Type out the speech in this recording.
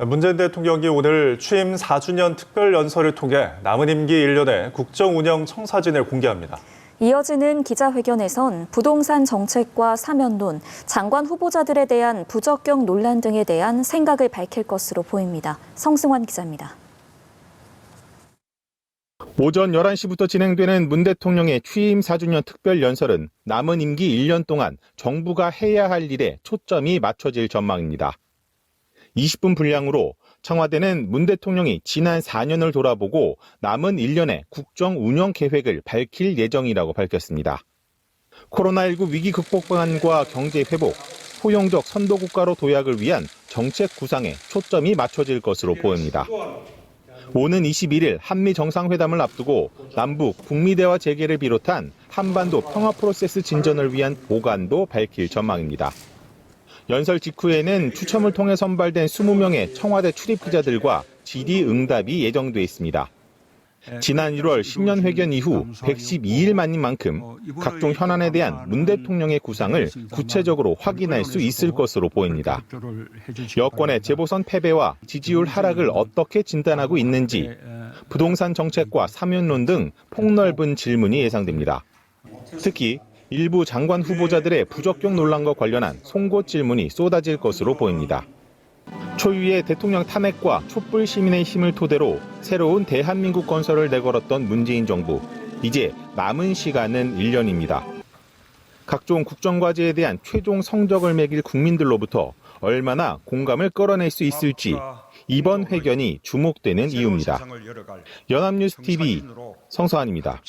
문재인 대통령이 오늘 취임 4주년 특별 연설을 통해 남은 임기 1년의 국정 운영 청사진을 공개합니다. 이어지는 기자회견에선 부동산 정책과 사면론, 장관 후보자들에 대한 부적격 논란 등에 대한 생각을 밝힐 것으로 보입니다. 성승환 기자입니다. 오전 11시부터 진행되는 문 대통령의 취임 4주년 특별 연설은 남은 임기 1년 동안 정부가 해야 할 일에 초점이 맞춰질 전망입니다. 20분 분량으로 청와대는 문 대통령이 지난 4년을 돌아보고 남은 1년의 국정 운영 계획을 밝힐 예정이라고 밝혔습니다. 코로나19 위기 극복 방안과 경제 회복, 포용적 선도국가로 도약을 위한 정책 구상에 초점이 맞춰질 것으로 보입니다. 오는 21일 한미 정상회담을 앞두고 남북 북미 대화 재개를 비롯한 한반도 평화 프로세스 진전을 위한 보관도 밝힐 전망입니다. 연설 직후에는 추첨을 통해 선발된 20명의 청와대 출입 기자들과 질의응답이 예정돼 있습니다. 지난 1월 신년회견 이후 112일 만인 만큼 각종 현안에 대한 문 대통령의 구상을 구체적으로 확인할 수 있을 것으로 보입니다. 여권의 재보선 패배와 지지율 하락을 어떻게 진단하고 있는지, 부동산 정책과 사면론 등 폭넓은 질문이 예상됩니다. 특히 일부 장관 후보자들의 부적격 논란과 관련한 송곳 질문이 쏟아질 것으로 보입니다. 초유의 대통령 탄핵과 촛불 시민의 힘을 토대로 새로운 대한민국 건설을 내걸었던 문재인 정부. 이제 남은 시간은 1년입니다. 각종 국정과제에 대한 최종 성적을 매길 국민들로부터 얼마나 공감을 끌어낼 수 있을지 이번 회견이 주목되는 이유입니다. 연합뉴스 TV 성서환입니다.